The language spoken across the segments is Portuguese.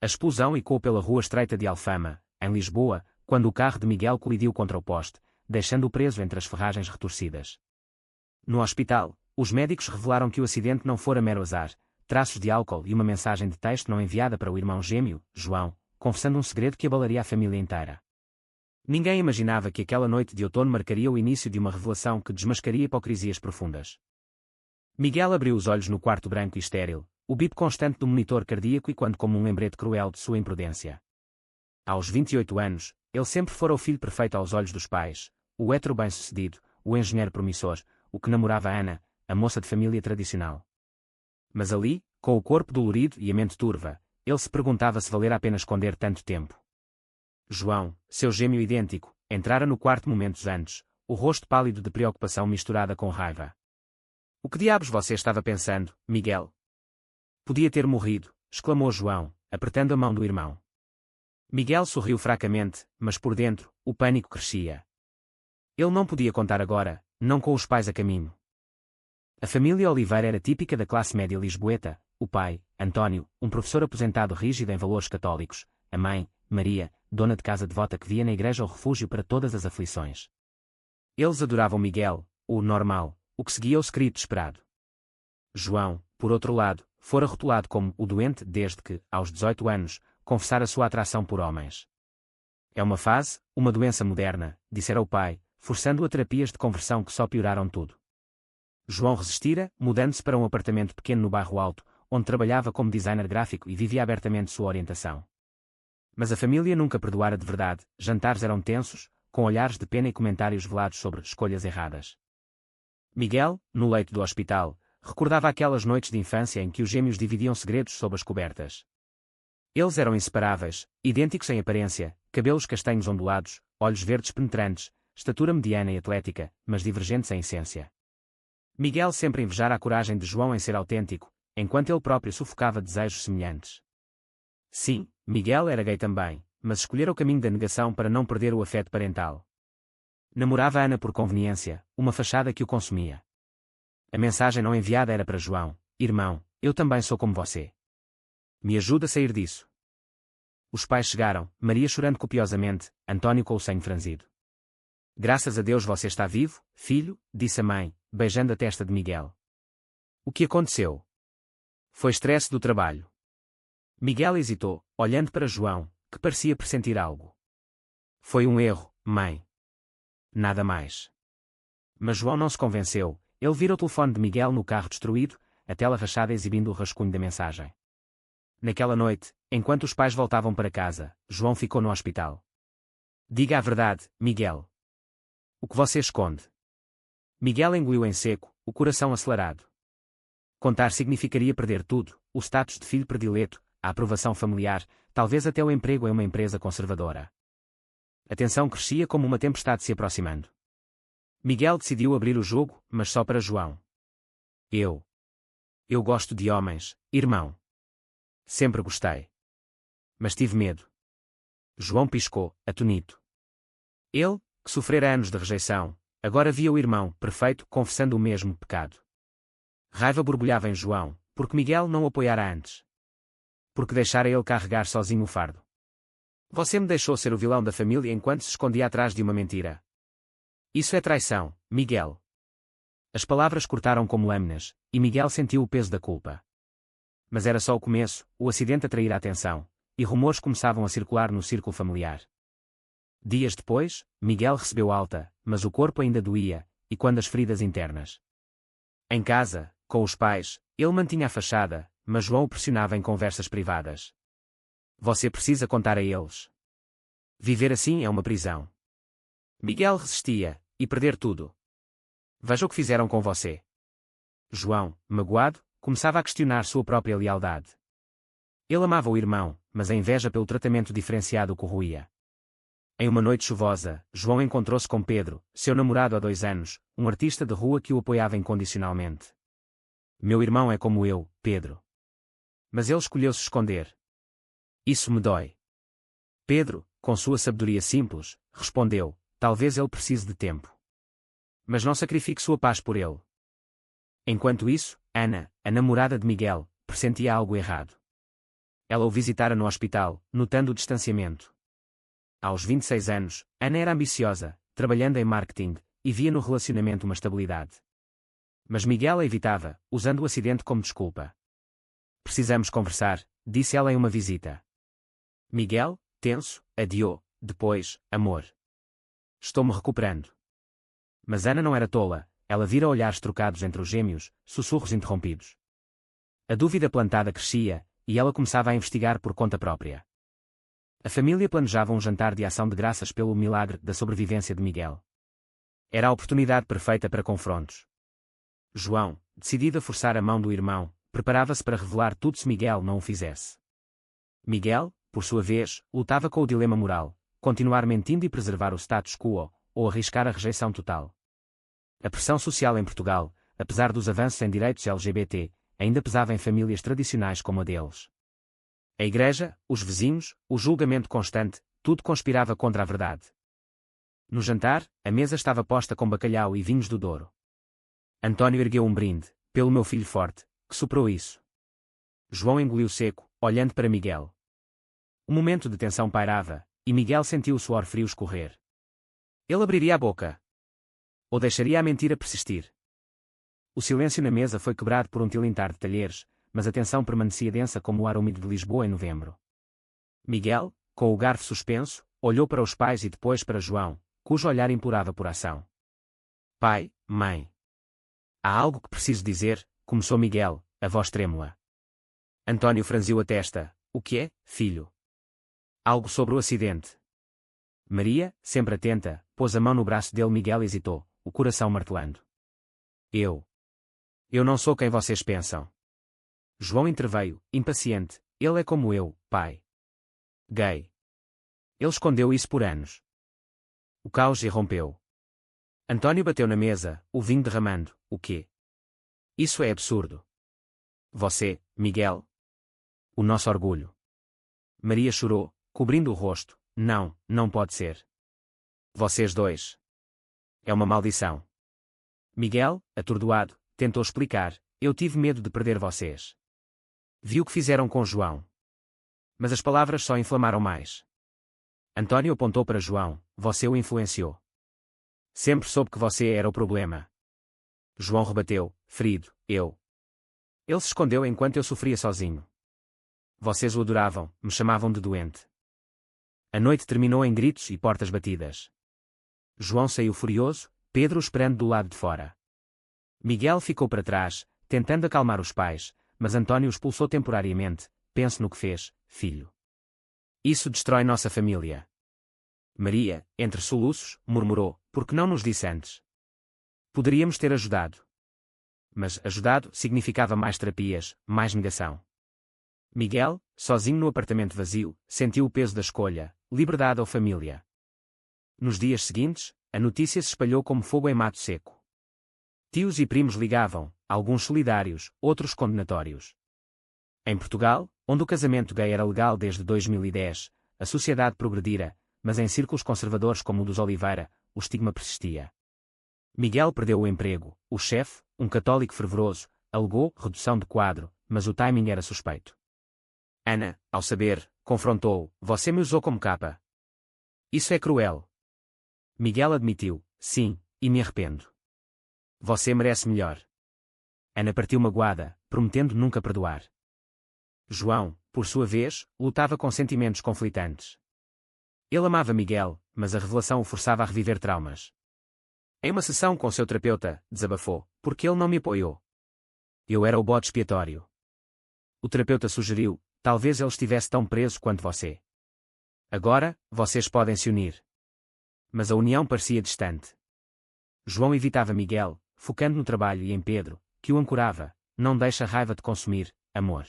A explosão ecoou pela rua estreita de Alfama, em Lisboa, quando o carro de Miguel colidiu contra o poste, deixando-o preso entre as ferragens retorcidas. No hospital, os médicos revelaram que o acidente não fora mero azar, traços de álcool e uma mensagem de texto não enviada para o irmão gêmeo, João, confessando um segredo que abalaria a família inteira. Ninguém imaginava que aquela noite de outono marcaria o início de uma revelação que desmascaria hipocrisias profundas. Miguel abriu os olhos no quarto branco e estéril, o bip constante do monitor cardíaco e quando como um lembrete cruel de sua imprudência. Aos 28 anos, ele sempre fora o filho perfeito aos olhos dos pais, o hétero bem-sucedido, o engenheiro promissor, o que namorava Ana, a moça de família tradicional. Mas ali, com o corpo dolorido e a mente turva, ele se perguntava se valera a pena esconder tanto tempo. João, seu gêmeo idêntico, entrara no quarto momentos antes, o rosto pálido de preocupação misturada com raiva. O que diabos você estava pensando, Miguel? Podia ter morrido, exclamou João, apertando a mão do irmão. Miguel sorriu fracamente, mas por dentro, o pânico crescia. Ele não podia contar agora, não com os pais a caminho. A família Oliveira era típica da classe média lisboeta, o pai, António, um professor aposentado rígido em valores católicos, a mãe, Maria, dona de casa devota que via na igreja o refúgio para todas as aflições. Eles adoravam Miguel, o normal, o que seguia o script esperado. João, por outro lado, fora rotulado como o doente desde que, aos 18 anos, confessara sua atração por homens. É uma fase, uma doença moderna, dissera o pai, forçando-o a terapias de conversão que só pioraram tudo. João resistira, mudando-se para um apartamento pequeno no bairro Alto, onde trabalhava como designer gráfico e vivia abertamente sua orientação. Mas a família nunca perdoara de verdade, jantares eram tensos, com olhares de pena e comentários velados sobre escolhas erradas. Miguel, no leito do hospital, recordava aquelas noites de infância em que os gêmeos dividiam segredos sob as cobertas. Eles eram inseparáveis, idênticos em aparência, cabelos castanhos ondulados, olhos verdes penetrantes, estatura mediana e atlética, mas divergentes em essência. Miguel sempre invejara a coragem de João em ser autêntico, enquanto ele próprio sufocava desejos semelhantes. Sim, Miguel era gay também, mas escolhera o caminho da negação para não perder o afeto parental. Namorava Ana por conveniência, uma fachada que o consumia. A mensagem não enviada era para João: irmão, eu também sou como você. Me ajuda a sair disso. Os pais chegaram, Maria chorando copiosamente, António com o senho franzido. Graças a Deus você está vivo, filho, disse a mãe, beijando a testa de Miguel. O que aconteceu? Foi estresse do trabalho. Miguel hesitou, olhando para João, que parecia pressentir algo. Foi um erro, mãe. Nada mais. Mas João não se convenceu, ele vira o telefone de Miguel no carro destruído, a tela rachada exibindo o rascunho da mensagem. Naquela noite, enquanto os pais voltavam para casa, João ficou no hospital. Diga a verdade, Miguel. O que você esconde? Miguel engoliu em seco, o coração acelerado. Contar significaria perder tudo, o status de filho predileto, a aprovação familiar, talvez até o emprego em uma empresa conservadora. A tensão crescia como uma tempestade se aproximando. Miguel decidiu abrir o jogo, mas só para João. Eu gosto de homens, irmão. Sempre gostei. Mas tive medo. João piscou, atonito. Ele, que sofrera anos de rejeição, agora via o irmão, perfeito, confessando o mesmo pecado. Raiva borbulhava em João, porque Miguel não o apoiara antes. Porque deixara ele carregar sozinho o fardo. Você me deixou ser o vilão da família enquanto se escondia atrás de uma mentira. Isso é traição, Miguel. As palavras cortaram como lâminas, e Miguel sentiu o peso da culpa. Mas era só o começo, o acidente atraíra a atenção, e rumores começavam a circular no círculo familiar. Dias depois, Miguel recebeu alta, mas o corpo ainda doía, e quando as feridas internas. Em casa, com os pais, ele mantinha a fachada, mas João o pressionava em conversas privadas. Você precisa contar a eles. Viver assim é uma prisão. Miguel resistia, e perder tudo. Veja o que fizeram com você. João, magoado, começava a questionar sua própria lealdade. Ele amava o irmão, mas a inveja pelo tratamento diferenciado o corroía. Em uma noite chuvosa, João encontrou-se com Pedro, seu namorado há 2 anos, um artista de rua que o apoiava incondicionalmente. Meu irmão é como eu, Pedro. Mas ele escolheu se esconder. Isso me dói. Pedro, com sua sabedoria simples, respondeu, talvez ele precise de tempo. Mas não sacrifique sua paz por ele. Enquanto isso, Ana, a namorada de Miguel, pressentia algo errado. ela o visitara no hospital, notando o distanciamento. Aos 26 anos, Ana era ambiciosa, trabalhando em marketing, e via no relacionamento uma estabilidade. Mas Miguel a evitava, usando o acidente como desculpa. Precisamos conversar, disse ela em uma visita. Miguel, tenso, adiou, depois, amor. Estou-me recuperando. Mas Ana não era tola, ela vira olhares trocados entre os gêmeos, sussurros interrompidos. A dúvida plantada crescia, e ela começava a investigar por conta própria. A família planejava um jantar de ação de graças pelo milagre da sobrevivência de Miguel. Era a oportunidade perfeita para confrontos. João, decidido a forçar a mão do irmão, preparava-se para revelar tudo se Miguel não o fizesse. Miguel, por sua vez, lutava com o dilema moral, continuar mentindo e preservar o status quo, ou arriscar a rejeição total. A pressão social em Portugal, apesar dos avanços em direitos LGBT, ainda pesava em famílias tradicionais como a deles. A igreja, os vizinhos, o julgamento constante, tudo conspirava contra a verdade. No jantar, a mesa estava posta com bacalhau e vinhos do Douro. António ergueu um brinde, pelo meu filho forte, que superou isso. João engoliu seco, olhando para Miguel. Um momento de tensão pairava, e Miguel sentiu o suor frio escorrer. Ele abriria a boca. Ou deixaria a mentira persistir. O silêncio na mesa foi quebrado por um tilintar de talheres, mas a tensão permanecia densa como o ar úmido de Lisboa em novembro. Miguel, com o garfo suspenso, olhou para os pais e depois para João, cujo olhar implorava por ação. Pai, mãe. Há algo que preciso dizer, começou Miguel, a voz trêmula. António franziu a testa. O que é, filho? Algo sobre o acidente. Maria, sempre atenta, pôs a mão no braço dele. Miguel hesitou, o coração martelando. Eu não sou quem vocês pensam. João interveio, impaciente. Ele é como eu, pai. Gay. Ele escondeu isso por anos. O caos irrompeu. António bateu na mesa, o vinho derramando. O quê? Isso é absurdo. Você, Miguel. O nosso orgulho. Maria chorou, cobrindo o rosto. Não, não pode ser. Vocês dois. É uma maldição. Miguel, atordoado, tentou explicar. Eu tive medo de perder vocês. Vi o que fizeram com João. Mas as palavras só inflamaram mais. António apontou para João. Você o influenciou. Sempre soube que você era o problema. João rebateu, ferido. Ele se escondeu enquanto eu sofria sozinho. Vocês o adoravam, me chamavam de doente. A noite terminou em gritos e portas batidas. João saiu furioso, Pedro esperando do lado de fora. Miguel ficou para trás, tentando acalmar os pais, mas António os expulsou temporariamente. Pense no que fez, filho. Isso destrói nossa família. Maria, entre soluços, murmurou, por que não nos disse antes? Poderíamos ter ajudado. Mas ajudado significava mais terapias, mais negação. Miguel, sozinho no apartamento vazio, sentiu o peso da escolha, liberdade ou família. Nos dias seguintes, a notícia se espalhou como fogo em mato seco. Tios e primos ligavam, alguns solidários, outros condenatórios. Em Portugal, onde o casamento gay era legal desde 2010, a sociedade progredira, mas em círculos conservadores como o dos Oliveira, o estigma persistia. Miguel perdeu o emprego, o chefe, um católico fervoroso, alegou redução de quadro, mas o timing era suspeito. Ana, ao saber, confrontou-o. Você me usou como capa. Isso é cruel. Miguel admitiu, sim, e me arrependo. Você merece melhor. Ana partiu magoada, prometendo nunca perdoar. João, por sua vez, lutava com sentimentos conflitantes. Ele amava Miguel, mas a revelação o forçava a reviver traumas. Em uma sessão com seu terapeuta, desabafou, porque ele não me apoiou. Eu era o bode expiatório. O terapeuta sugeriu, talvez ele estivesse tão preso quanto você. Agora, vocês podem se unir. Mas a união parecia distante. João evitava Miguel, focando no trabalho e em Pedro, que o ancorava. Não deixa a raiva de consumir, amor.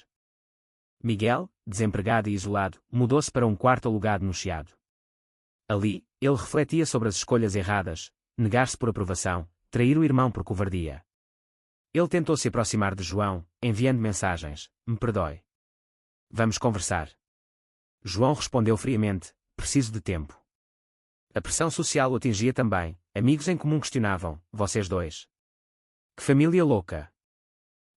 Miguel, desempregado e isolado, mudou-se para um quarto alugado no Chiado. Ali, ele refletia sobre as escolhas erradas, negar-se por aprovação, trair o irmão por covardia. Ele tentou se aproximar de João, enviando mensagens, me perdoe. Vamos conversar. João respondeu friamente, preciso de tempo. A pressão social o atingia também, amigos em comum questionavam, vocês dois. Que família louca.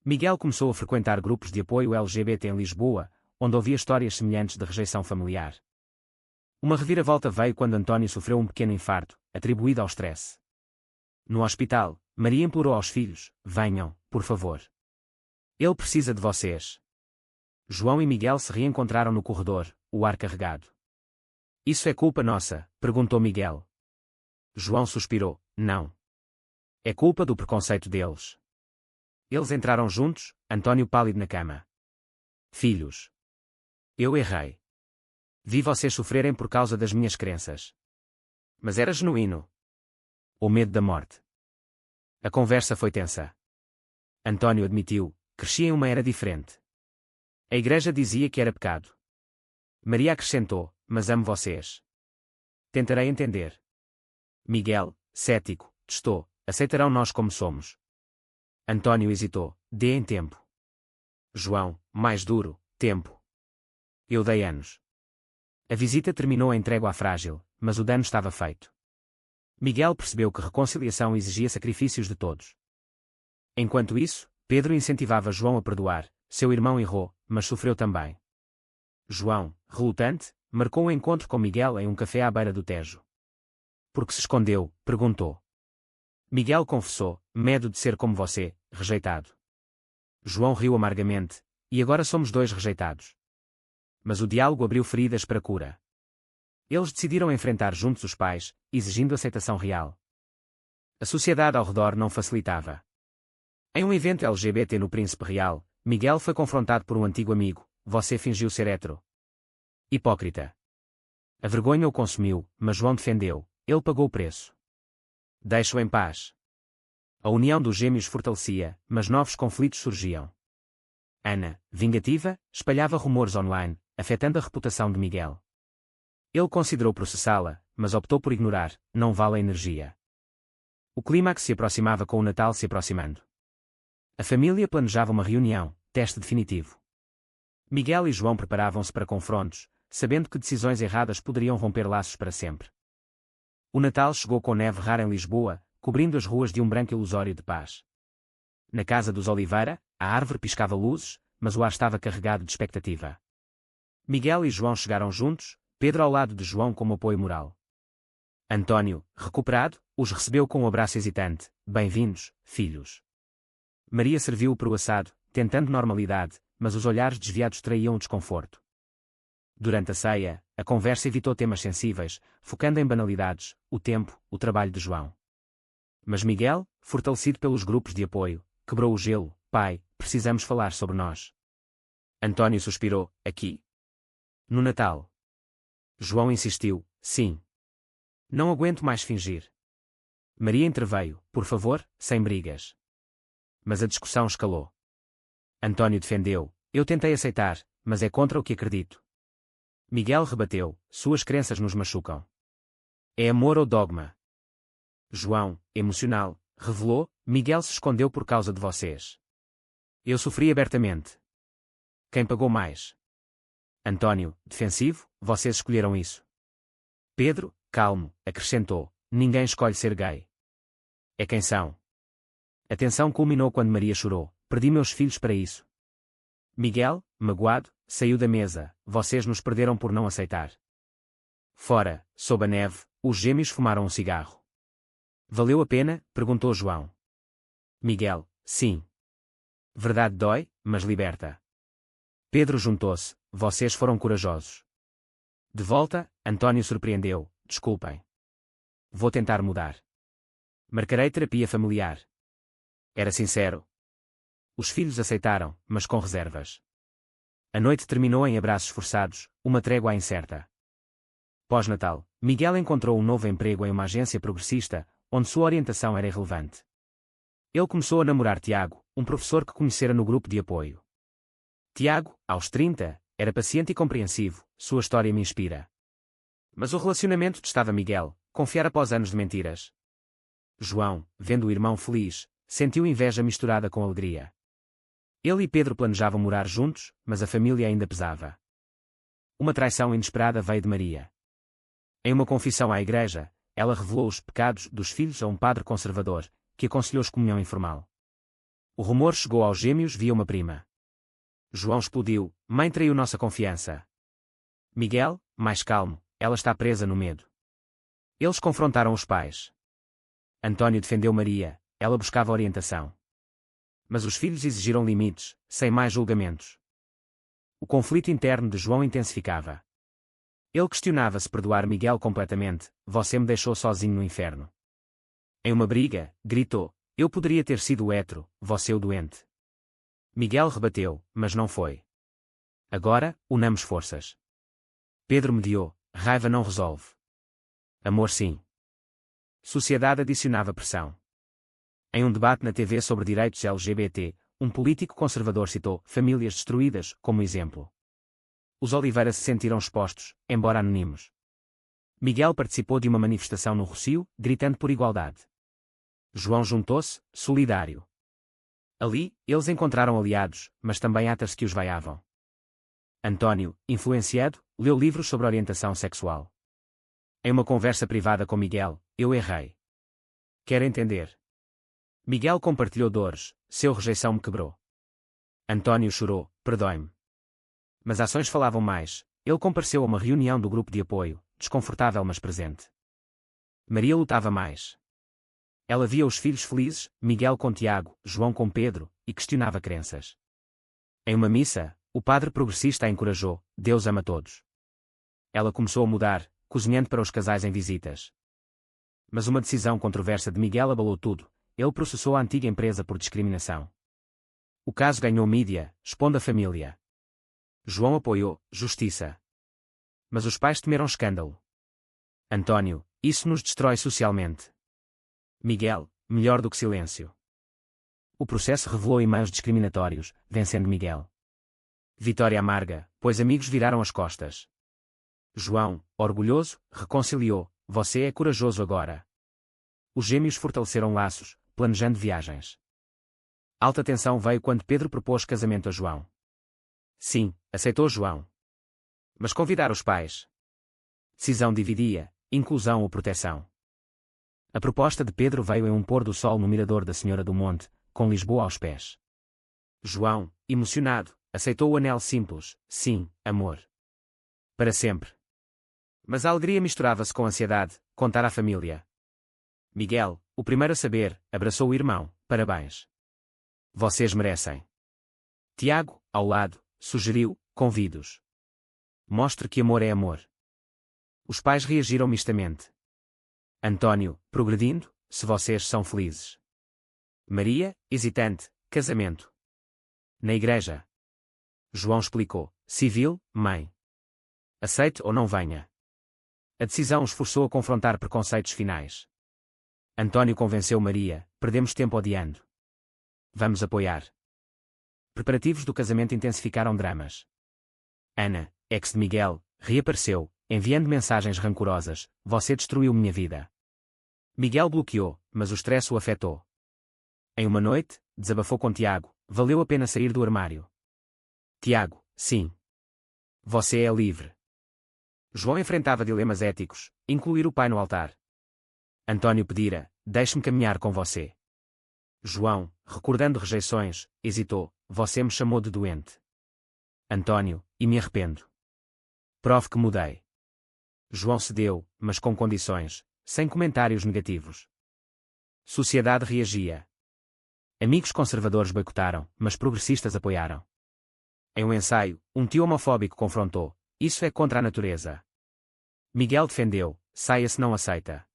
Miguel começou a frequentar grupos de apoio LGBT em Lisboa, onde ouvia histórias semelhantes de rejeição familiar. Uma reviravolta veio quando António sofreu um pequeno infarto, atribuído ao stress. No hospital, Maria implorou aos filhos: venham, por favor. Ele precisa de vocês. João e Miguel se reencontraram no corredor, o ar carregado. Isso é culpa nossa? Perguntou Miguel. João suspirou: não. É culpa do preconceito deles. Eles entraram juntos, António pálido na cama. Filhos. Eu errei. Vi vocês sofrerem por causa das minhas crenças. Mas era genuíno. O medo da morte. A conversa foi tensa. António admitiu: cresci em uma era diferente. A igreja dizia que era pecado. Maria acrescentou: mas amo vocês. Tentarei entender. Miguel, cético, testou: aceitarão nós como somos? António hesitou: dê em tempo. João, mais duro: tempo. Eu dei anos. A visita terminou em trégua frágil, mas o dano estava feito. Miguel percebeu que reconciliação exigia sacrifícios de todos. Enquanto isso, Pedro incentivava João a perdoar. Seu irmão errou, mas sofreu também. João, relutante, marcou um encontro com Miguel em um café à beira do Tejo. Por que se escondeu? Perguntou. Miguel confessou: medo de ser como você, rejeitado. João riu amargamente: e agora somos dois rejeitados. Mas o diálogo abriu feridas para cura. Eles decidiram enfrentar juntos os pais, exigindo aceitação real. A sociedade ao redor não facilitava. Em um evento LGBT no Príncipe Real, Miguel foi confrontado por um antigo amigo: você fingiu ser hétero. Hipócrita. A vergonha o consumiu, mas João defendeu: ele pagou o preço. Deixe-o em paz. A união dos gêmeos fortalecia, mas novos conflitos surgiam. Ana, vingativa, espalhava rumores online, afetando a reputação de Miguel. Ele considerou processá-la, mas optou por ignorar: não vale a energia. O clímax se aproximava com o Natal se aproximando. A família planejava uma reunião, teste definitivo. Miguel e João preparavam-se para confrontos, sabendo que decisões erradas poderiam romper laços para sempre. O Natal chegou com neve rara em Lisboa, cobrindo as ruas de um branco ilusório de paz. Na casa dos Oliveira, a árvore piscava luzes, mas o ar estava carregado de expectativa. Miguel e João chegaram juntos, Pedro ao lado de João como apoio moral. António, recuperado, os recebeu com um abraço hesitante: bem-vindos, filhos. Maria serviu-o para o assado, tentando normalidade, mas os olhares desviados traíam o desconforto. Durante a ceia, a conversa evitou temas sensíveis, focando em banalidades: o tempo, o trabalho de João. Mas Miguel, fortalecido pelos grupos de apoio, quebrou o gelo: pai, precisamos falar sobre nós. António suspirou: aqui. No Natal. João insistiu: sim. Não aguento mais fingir. Maria interveio: por favor, sem brigas. Mas a discussão escalou. António defendeu: eu tentei aceitar, mas é contra o que acredito. Miguel rebateu: suas crenças nos machucam. É amor ou dogma? João, emocional, revelou: Miguel se escondeu por causa de vocês. Eu sofri abertamente. Quem pagou mais? António, defensivo: vocês escolheram isso. Pedro, calmo, acrescentou: ninguém escolhe ser gay. É quem são. A tensão culminou quando Maria chorou: perdi meus filhos para isso. Miguel, magoado, saiu da mesa: vocês nos perderam por não aceitar. Fora, sob a neve, os gêmeos fumaram um cigarro. Valeu a pena? Perguntou João. Miguel: sim. Verdade dói, mas liberta. Pedro juntou-se: vocês foram corajosos. De volta, António surpreendeu: desculpem. Vou tentar mudar. Marcarei terapia familiar. Era sincero. Os filhos aceitaram, mas com reservas. A noite terminou em abraços forçados, uma trégua incerta. Pós-Natal, Miguel encontrou um novo emprego em uma agência progressista, onde sua orientação era irrelevante. Ele começou a namorar Tiago, um professor que conhecera no grupo de apoio. Tiago, aos 30, era paciente e compreensivo: sua história me inspira. Mas o relacionamento testava Miguel, confiar após anos de mentiras. João, vendo o irmão feliz, sentiu inveja misturada com alegria. Ele e Pedro planejavam morar juntos, mas a família ainda pesava. Uma traição inesperada veio de Maria. Em uma confissão à igreja, ela revelou os pecados dos filhos a um padre conservador, que aconselhou excomunhão informal. O rumor chegou aos gêmeos via uma prima. João explodiu, mãe traiu nossa confiança. Miguel, mais calmo, ela está presa no medo. Eles confrontaram os pais. Antônio defendeu Maria, ela buscava orientação. Mas os filhos exigiram limites, sem mais julgamentos. O conflito interno de João intensificava. Ele questionava se perdoar Miguel completamente, você me deixou sozinho no inferno. Em uma briga, gritou, eu poderia ter sido o hétero, você o doente. Miguel rebateu, mas não foi. Agora, unamos forças. Pedro mediou, raiva não resolve. Amor sim. Sociedade adicionava pressão. Em um debate na TV sobre direitos LGBT, um político conservador citou famílias destruídas como exemplo. Os Oliveira se sentiram expostos, embora anónimos. Miguel participou de uma manifestação no Rossio, gritando por igualdade. João juntou-se, solidário. Ali, eles encontraram aliados, mas também haters que os vaiavam. Antônio, influenciado, leu livros sobre orientação sexual. Em uma conversa privada com Miguel, eu errei. Quer entender? Miguel compartilhou dores, seu rejeição me quebrou. Antônio chorou, perdoe-me. Mas ações falavam mais, ele compareceu a uma reunião do grupo de apoio, desconfortável mas presente. Maria lutava mais. Ela via os filhos felizes, Miguel com Tiago, João com Pedro, e questionava crenças. Em uma missa, o padre progressista a encorajou, Deus ama todos. Ela começou a mudar, cozinhando para os casais em visitas. Mas uma decisão controversa de Miguel abalou tudo, ele processou a antiga empresa por discriminação. O caso ganhou mídia, expondo a família. João apoiou, justiça. Mas os pais temeram escândalo. Antônio, isso nos destrói socialmente. Miguel, melhor do que silêncio. O processo revelou e-mails discriminatórios, vencendo Miguel. Vitória amarga, pois amigos viraram as costas. João, orgulhoso, reconciliou, você é corajoso agora. Os gêmeos fortaleceram laços, planejando viagens. Alta tensão veio quando Pedro propôs casamento a João. Sim, aceitou João. Mas convidar os pais. Decisão dividia, inclusão ou proteção. A proposta de Pedro veio em um pôr do sol no mirador da Senhora do Monte, com Lisboa aos pés. João, emocionado, aceitou o anel simples, sim, amor. Para sempre. Mas a alegria misturava-se com ansiedade, contar à família. Miguel, o primeiro a saber, abraçou o irmão, parabéns. Vocês merecem. Tiago, ao lado, sugeriu, convidos. Mostre que amor é amor. Os pais reagiram mistamente. Antônio, progredindo, se vocês são felizes. Maria, hesitante, casamento. Na igreja. João explicou, civil, mãe. Aceite ou não venha. A decisão os forçou a confrontar preconceitos finais. Antônio convenceu Maria, perdemos tempo odiando. Vamos apoiar. Preparativos do casamento intensificaram dramas. Ana, ex de Miguel, reapareceu, enviando mensagens rancorosas, você destruiu minha vida. Miguel bloqueou, mas o stress o afetou. Em uma noite, desabafou com Tiago, valeu a pena sair do armário. Tiago, sim. Você é livre. João enfrentava dilemas éticos, incluir o pai no altar. Antônio pedira, deixe-me caminhar com você. João, recordando rejeições, hesitou, você me chamou de doente. Antônio, e me arrependo. Prove que mudei. João cedeu, mas com condições, sem comentários negativos. Sociedade reagia. Amigos conservadores boicotaram, mas progressistas apoiaram. Em um ensaio, um tio homofóbico confrontou, isso é contra a natureza. Miguel defendeu, saia se não aceita.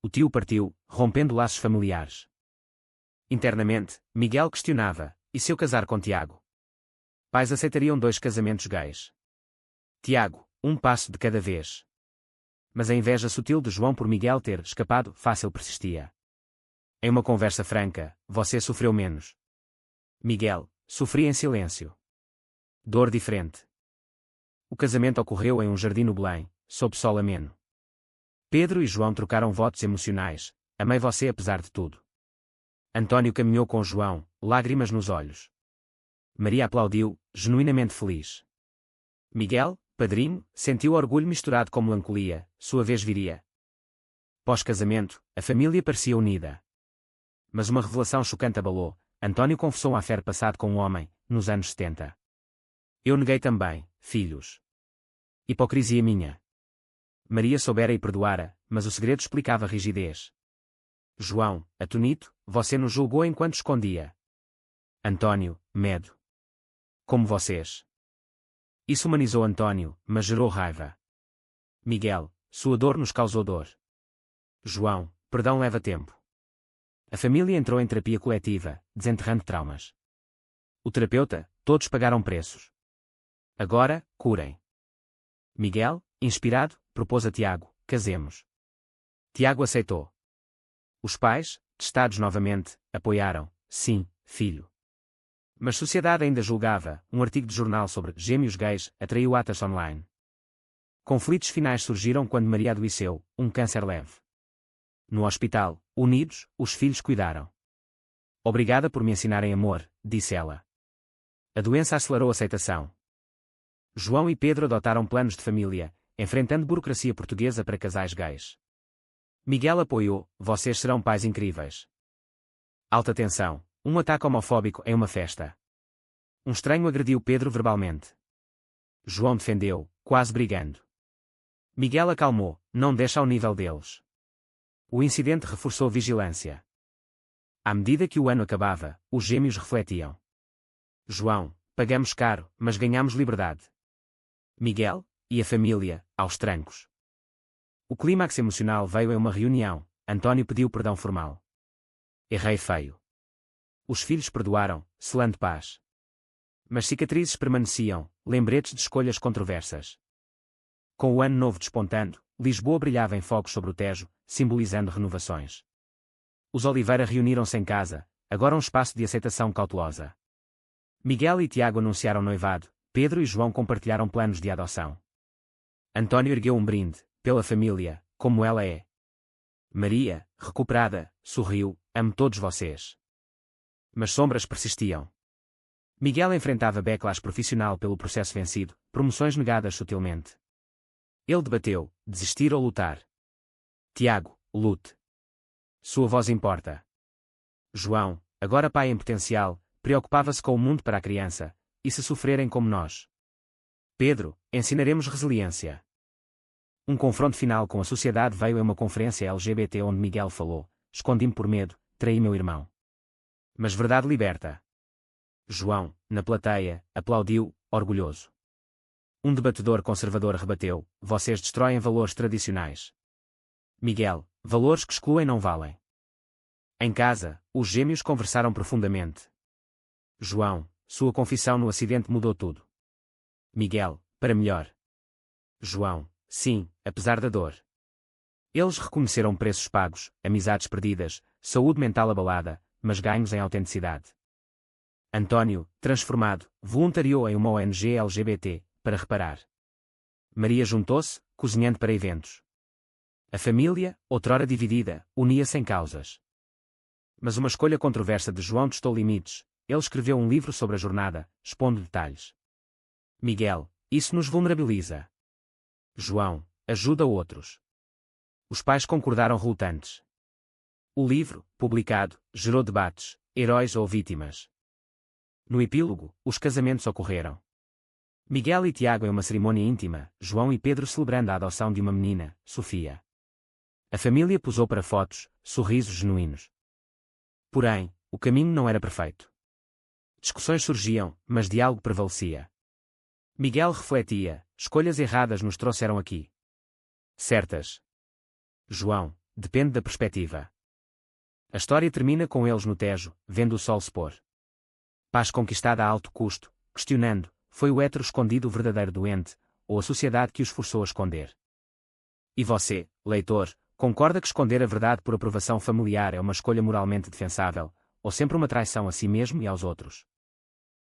O tio partiu, rompendo laços familiares. Internamente, Miguel questionava, e se eu casar com Tiago? Pais aceitariam 2 casamentos gays. Tiago, um passo de cada vez. Mas a inveja sutil de João por Miguel ter escapado fácil persistia. Em uma conversa franca, você sofreu menos. Miguel, sofri em silêncio. Dor diferente. O casamento ocorreu em um jardim no Belém, sob sol ameno. Pedro e João trocaram votos emocionais, amei você apesar de tudo. Antônio caminhou com João, lágrimas nos olhos. Maria aplaudiu, genuinamente feliz. Miguel, padrinho, sentiu orgulho misturado com melancolia, sua vez viria. Pós-casamento, a família parecia unida. Mas uma revelação chocante abalou, Antônio confessou um affaire passado com um homem, nos anos 70. Eu neguei também, filhos. Hipocrisia minha. Maria soubera e perdoara, mas o segredo explicava rigidez. João, atonito, você nos julgou enquanto escondia. Antônio, medo. Como vocês. Isso humanizou Antônio, mas gerou raiva. Miguel, sua dor nos causou dor. João, perdão leva tempo. A família entrou em terapia coletiva, desenterrando traumas. O terapeuta, todos pagaram preços. Agora, curem. Miguel, inspirado, propôs a Tiago, casemos. Tiago aceitou. Os pais, testados novamente, apoiaram, sim, filho. Mas a sociedade ainda julgava, um artigo de jornal sobre gêmeos gays atraiu atas online. Conflitos finais surgiram quando Maria adoeceu, um câncer leve. No hospital, unidos, os filhos cuidaram. Obrigada por me ensinarem amor, disse ela. A doença acelerou a aceitação. João e Pedro adotaram planos de família, enfrentando burocracia portuguesa para casais gays. Miguel apoiou, vocês serão pais incríveis. Alta tensão, um ataque homofóbico em uma festa. Um estranho agrediu Pedro verbalmente. João defendeu, quase brigando. Miguel acalmou, não deixa ao nível deles. O incidente reforçou vigilância. À medida que o ano acabava, os gêmeos refletiam. João, pagamos caro, mas ganhamos liberdade. Miguel, e a família, aos trancos. O clímax emocional veio em uma reunião, Antônio pediu perdão formal. Errei feio. Os filhos perdoaram, selando paz. Mas cicatrizes permaneciam, lembretes de escolhas controversas. Com o ano novo despontando, Lisboa brilhava em fogos sobre o Tejo, simbolizando renovações. Os Oliveira reuniram-se em casa, agora um espaço de aceitação cautelosa. Miguel e Tiago anunciaram noivado, Pedro e João compartilharam planos de adoção. Antônio ergueu um brinde, pela família, como ela é. Maria, recuperada, sorriu, amo todos vocês. Mas sombras persistiam. Miguel enfrentava backlash profissional pelo processo vencido, promoções negadas sutilmente. Ele debateu, desistir ou lutar. Tiago, lute. Sua voz importa. João, agora pai em potencial, preocupava-se com o mundo para a criança, e se sofrerem como nós. Pedro, ensinaremos resiliência. Um confronto final com a sociedade veio em uma conferência LGBT onde Miguel falou, escondi-me por medo, traí meu irmão. Mas verdade liberta. João, na plateia, aplaudiu, orgulhoso. Um debatedor conservador rebateu, vocês destroem valores tradicionais. Miguel, valores que excluem não valem. Em casa, os gêmeos conversaram profundamente. João, sua confissão no acidente mudou tudo. Miguel, para melhor. João, sim, apesar da dor. Eles reconheceram preços pagos, amizades perdidas, saúde mental abalada, mas ganhos em autenticidade. Antônio, transformado, voluntariou em uma ONG LGBT, para reparar. Maria juntou-se, cozinhando para eventos. A família, outrora dividida, unia-se em causas. Mas uma escolha controversa de João testou limites, ele escreveu um livro sobre a jornada, expondo detalhes. Miguel, isso nos vulnerabiliza. João, ajuda outros. Os pais concordaram relutantes. O livro, publicado, gerou debates, heróis ou vítimas. No epílogo, os casamentos ocorreram. Miguel e Tiago em uma cerimônia íntima, João e Pedro celebrando a adoção de uma menina, Sofia. A família posou para fotos, sorrisos genuínos. Porém, o caminho não era perfeito. Discussões surgiam, mas diálogo prevalecia. Miguel refletia, escolhas erradas nos trouxeram aqui. Certas. João, depende da perspectiva. A história termina com eles no Tejo, vendo o sol se pôr. Paz conquistada a alto custo, questionando, foi o hétero escondido o verdadeiro doente, ou a sociedade que os forçou a esconder? E você, leitor, concorda que esconder a verdade por aprovação familiar é uma escolha moralmente defensável, ou sempre uma traição a si mesmo e aos outros?